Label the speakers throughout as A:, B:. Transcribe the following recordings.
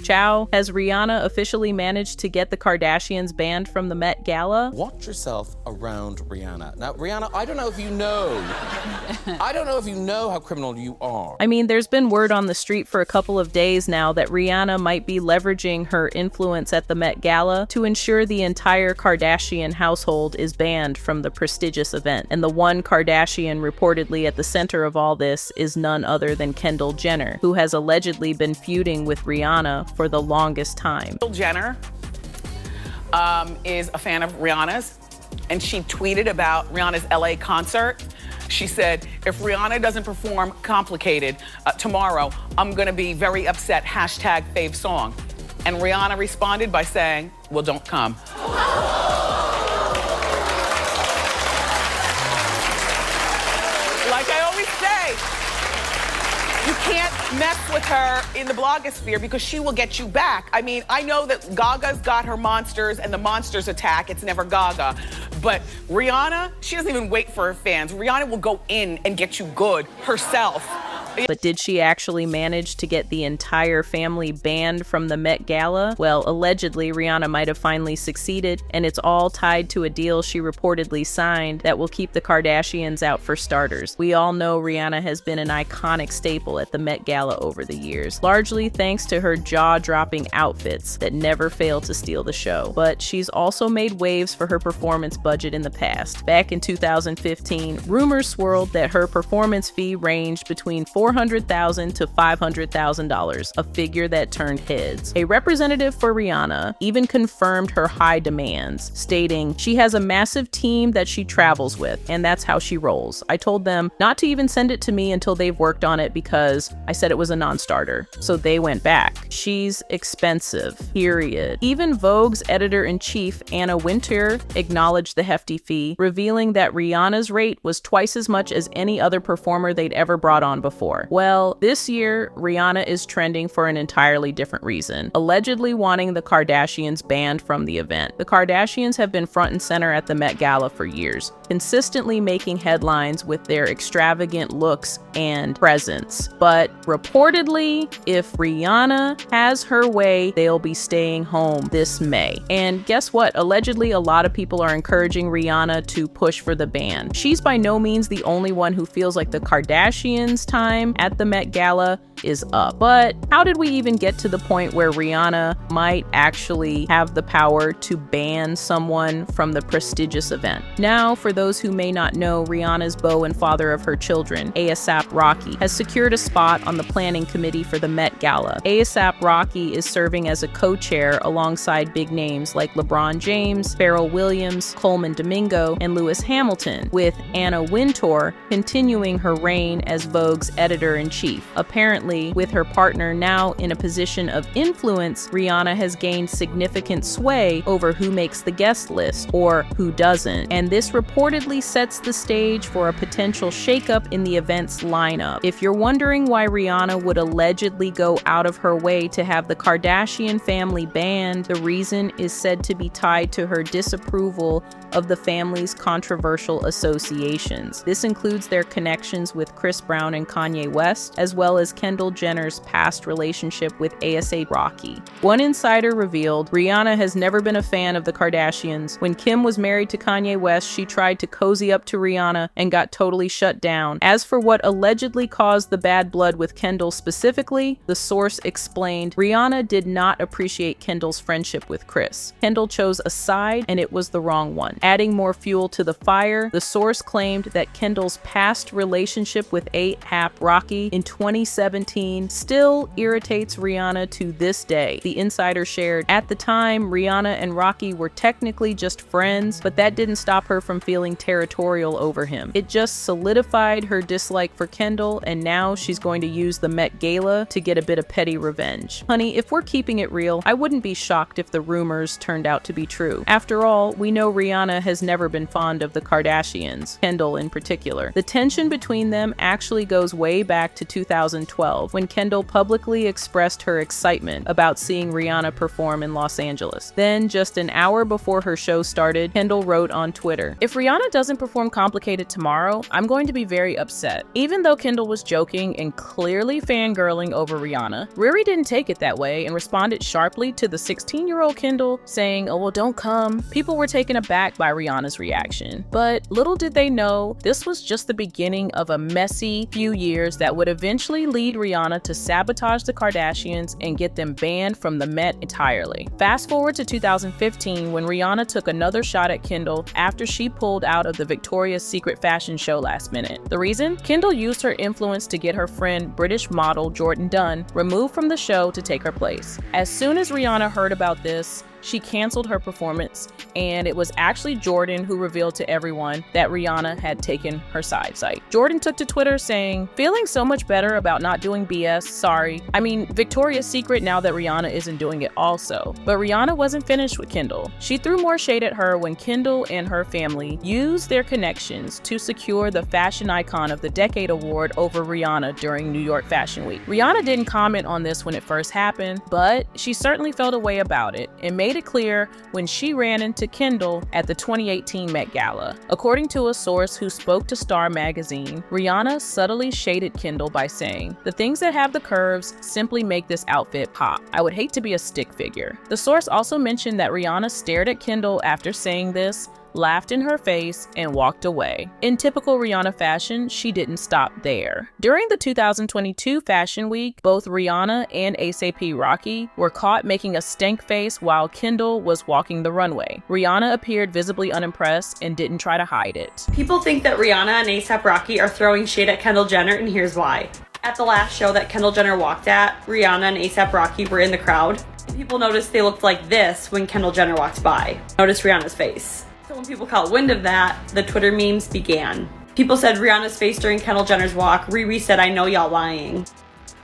A: Chao, has Rihanna officially managed to get the Kardashians banned from the Met Gala?
B: Watch yourself around Rihanna. Now, Rihanna, I don't know if you know. I don't know if you know how criminal you are.
A: I mean, there's been word on the street for a couple of days now that Rihanna might be leveraging her influence at the Met Gala to ensure the entire Kardashian household is banned from the prestigious event. And the one Kardashian reportedly at the center of all this is none other than Kendall Jenner, who has allegedly been feuding with Rihanna for the longest time.
C: Kendall Jenner is a fan of Rihanna's, and she tweeted about Rihanna's LA concert. She said, if Rihanna doesn't perform Complicated tomorrow, I'm gonna be very upset, hashtag fave song. And Rihanna responded by saying, well, don't come. Like I always say, you can't mess with her in the blogosphere because she will get you back. I mean, I know that Gaga's got her monsters and the monsters attack. It's never Gaga. But Rihanna, she doesn't even wait for her fans. Rihanna will go in and get you good herself.
A: But did she actually manage to get the entire family banned from the Met Gala? Well, allegedly, Rihanna might have finally succeeded, and it's all tied to a deal she reportedly signed that will keep the Kardashians out for starters. We all know Rihanna has been an iconic staple at the Met Gala over the years, largely thanks to her jaw-dropping outfits that never fail to steal the show. But she's also made waves for her performance budget in the past. Back in 2015, rumors swirled that her performance fee ranged between $400,000 to $500,000, a figure that turned heads. A representative for Rihanna even confirmed her high demands, stating she has a massive team that she travels with, and that's how she rolls. I told them not to even send it to me until they've worked on it because I said it was a non-starter. So they went back. She's expensive, period. Even Vogue's editor-in-chief, Anna Wintour, acknowledged the hefty fee, revealing that Rihanna's rate was twice as much as any other performer they'd ever brought on before. Well, this year, Rihanna is trending for an entirely different reason, allegedly wanting the Kardashians banned from the event. The Kardashians have been front and center at the Met Gala for years, consistently making headlines with their extravagant looks and presence. But reportedly, if Rihanna has her way, they'll be staying home this May. And guess what? Allegedly, a lot of people are encouraging Rihanna to push for the ban. She's by no means the only one who feels like the Kardashians' time at the Met Gala is up. But how did we even get to the point where Rihanna might actually have the power to ban someone from the prestigious event? Now, for those who may not know, Rihanna's beau and father of her children, A$AP Rocky, has secured a spot on the planning committee for the Met Gala. A$AP Rocky is serving as a co-chair alongside big names like LeBron James, Pharrell Williams, Coleman Domingo, and Lewis Hamilton, with Anna Wintour continuing her reign as Vogue's editor-in-chief. Apparently, with her partner now in a position of influence, Rihanna has gained significant sway over who makes the guest list or who doesn't. And this reportedly sets the stage for a potential shakeup in the event's lineup. If you're wondering why Rihanna would allegedly go out of her way to have the Kardashian family banned, the reason is said to be tied to her disapproval of the family's controversial associations. This includes their connections with Chris Brown and Kanye West, as well as Kendall Jenner's past relationship with A$AP Rocky. One insider revealed Rihanna has never been a fan of the Kardashians. When Kim was married to Kanye West, she tried to cozy up to Rihanna and got totally shut down. As for what allegedly caused the bad blood with Kendall specifically, the source explained Rihanna did not appreciate Kendall's friendship with Chris. Kendall chose a side, and it was the wrong one. Adding more fuel to the fire, the source claimed that Kendall's past relationship with A$AP Rocky in 2017 still irritates Rihanna to this day. The insider shared, at the time, Rihanna and Rocky were technically just friends, but that didn't stop her from feeling territorial over him. It just solidified her dislike for Kendall, and now she's going to use the Met Gala to get a bit of petty revenge. Honey, if we're keeping it real, I wouldn't be shocked if the rumors turned out to be true. After all, we know Rihanna Rihanna has never been fond of the Kardashians, Kendall in particular. The tension between them actually goes way back to 2012, when Kendall publicly expressed her excitement about seeing Rihanna perform in Los Angeles. Then, just an hour before her show started, Kendall wrote on Twitter, "If Rihanna doesn't perform Complicated tomorrow, I'm going to be very upset." Even though Kendall was joking and clearly fangirling over Rihanna, Riri didn't take it that way and responded sharply to the 16-year-old Kendall, saying, "Oh, well, don't come." People were taken aback by Rihanna's reaction. But little did they know, this was just the beginning of a messy few years that would eventually lead Rihanna to sabotage the Kardashians and get them banned from the Met entirely. Fast forward to 2015, when Rihanna took another shot at Kendall after she pulled out of the Victoria's Secret fashion show last minute. The reason? Kendall used her influence to get her friend British model Jordan Dunn removed from the show to take her place. As soon as Rihanna heard about this, she canceled her performance, and it was actually Jordan who revealed to everyone that Rihanna had taken her side. Jordan took to Twitter saying, "Feeling so much better about not doing BS, sorry. I mean, Victoria's Secret now that Rihanna isn't doing it also." But Rihanna wasn't finished with Kendall. She threw more shade at her when Kendall and her family used their connections to secure the Fashion Icon of the Decade award over Rihanna during New York Fashion Week. Rihanna didn't comment on this when it first happened, but she certainly felt a way about it and made it clear when she ran into Kendall at the 2018 Met Gala. According to a source who spoke to Star magazine, Rihanna subtly shaded Kendall by saying, "The things that have the curves simply make this outfit pop. I would hate to be a stick figure." The source also mentioned that Rihanna stared at Kendall after saying this, laughed in her face, and walked away. In typical Rihanna fashion, she didn't stop there. During the 2022 Fashion Week, both Rihanna and ASAP Rocky were caught making a stank face while Kendall was walking the runway. Rihanna appeared visibly unimpressed and didn't try to hide it.
D: People think that Rihanna and ASAP Rocky are throwing shade at Kendall Jenner, and here's why. At the last show that Kendall Jenner walked at, Rihanna and ASAP Rocky were in the crowd, and people noticed they looked like this when Kendall Jenner walked by. Notice Rihanna's face. So when people caught wind of that, the Twitter memes began. People said Rihanna's face during Kendall Jenner's walk. Riri said, "I know y'all lying."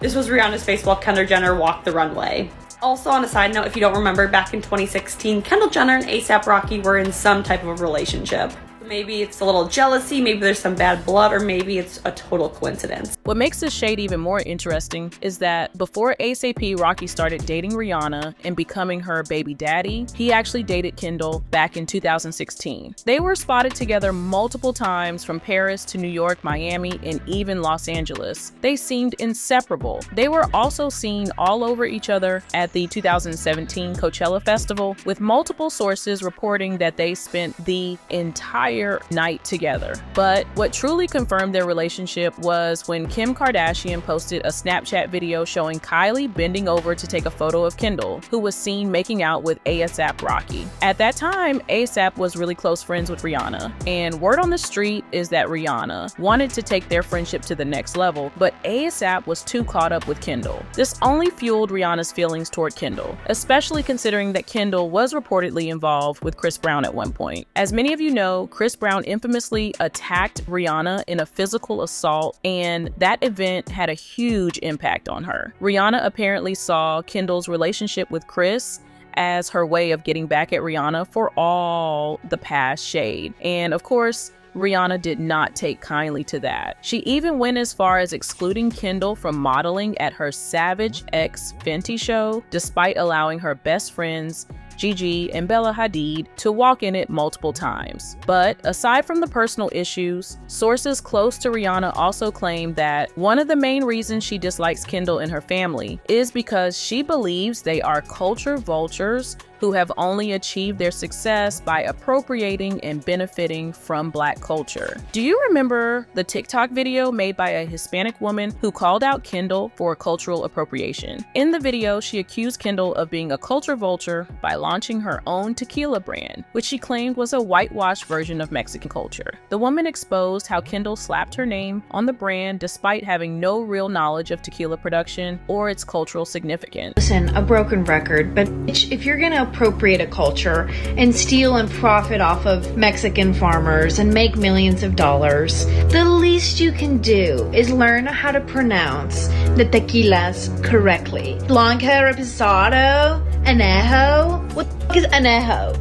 D: This was Rihanna's face while Kendall Jenner walked the runway. Also, on a side note, if you don't remember, back in 2016, Kendall Jenner and ASAP Rocky were in some type of a relationship. Maybe it's a little jealousy, maybe there's some bad blood, or maybe it's a total coincidence.
A: What makes this shade even more interesting is that before ASAP Rocky started dating Rihanna and becoming her baby daddy, he actually dated Kendall back in 2016. They were spotted together multiple times from Paris to New York, Miami, and even Los Angeles. They seemed inseparable. They were also seen all over each other at the 2017 Coachella Festival, with multiple sources reporting that they spent the entire night together. But what truly confirmed their relationship was when Kim Kardashian posted a Snapchat video showing Kylie bending over to take a photo of Kendall, who was seen making out with ASAP Rocky. At that time, ASAP was really close friends with Rihanna, and word on the street is that Rihanna wanted to take their friendship to the next level, but ASAP was too caught up with Kendall. This only fueled Rihanna's feelings toward Kendall, especially considering that Kendall was reportedly involved with Chris Brown at one point. As many of you know, Chris Brown infamously attacked Rihanna in a physical assault, and that event had a huge impact on her. Rihanna apparently saw Kendall's relationship with Chris as her way of getting back at Rihanna for all the past shade. And of course, Rihanna did not take kindly to that. She even went as far as excluding Kendall from modeling at her Savage X Fenty show, despite allowing her best friends Gigi and Bella Hadid to walk in it multiple times. But aside from the personal issues, sources close to Rihanna also claim that one of the main reasons she dislikes Kendall and her family is because she believes they are culture vultures who have only achieved their success by appropriating and benefiting from Black culture. Do you remember the TikTok video made by a Hispanic woman who called out Kendall for cultural appropriation? In the video, she accused Kendall of being a culture vulture by launching her own tequila brand, which she claimed was a whitewashed version of Mexican culture. The woman exposed how Kendall slapped her name on the brand despite having no real knowledge of tequila production or its cultural significance.
E: Listen, a broken record, but if you're gonna appropriate a culture and steal and profit off of Mexican farmers and make millions of dollars, the least you can do is learn how to pronounce the tequilas correctly. Blanca, Reposado, Anejo? What the fuck is Anejo?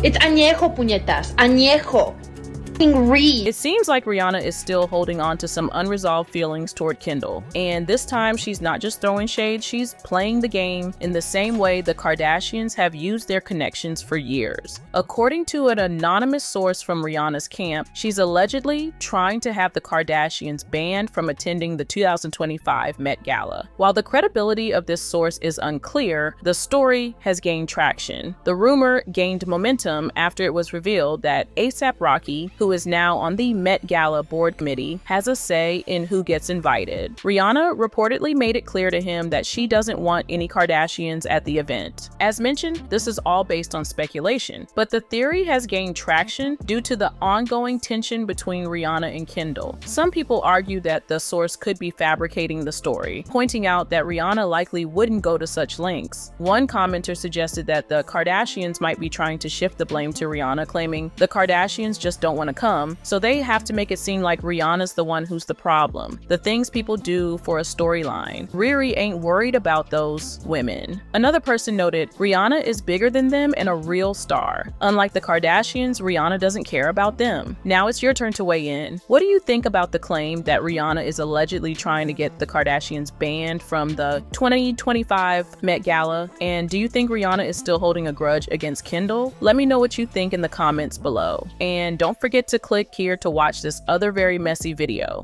E: It's añejo, puñetas. Añejo. Read.
A: It seems like Rihanna is still holding on to some unresolved feelings toward Kendall. And this time, she's not just throwing shade, she's playing the game in the same way the Kardashians have used their connections for years. According to an anonymous source from Rihanna's camp, she's allegedly trying to have the Kardashians banned from attending the 2025 Met Gala. While the credibility of this source is unclear, the story has gained traction. The rumor gained momentum after it was revealed that A$AP Rocky, who is now on the Met Gala board committee, has a say in who gets invited. Rihanna reportedly made it clear to him that she doesn't want any Kardashians at the event. As mentioned, this is all based on speculation, but the theory has gained traction due to the ongoing tension between Rihanna and Kendall. Some people argue that the source could be fabricating the story, pointing out that Rihanna likely wouldn't go to such lengths. One commenter suggested that the Kardashians might be trying to shift the blame to Rihanna, claiming the Kardashians just don't want to come, so they have to make it seem like Rihanna's the one who's the problem. The things people do for a storyline. Riri ain't worried about those women. Another person noted, Rihanna is bigger than them and a real star. Unlike the Kardashians, Rihanna doesn't care about them. Now it's your turn to weigh in. What do you think about the claim that Rihanna is allegedly trying to get the Kardashians banned from the 2025 Met Gala? And do you think Rihanna is still holding a grudge against Kendall? Let me know what you think in the comments below. And don't forget to click here to watch this other very messy video.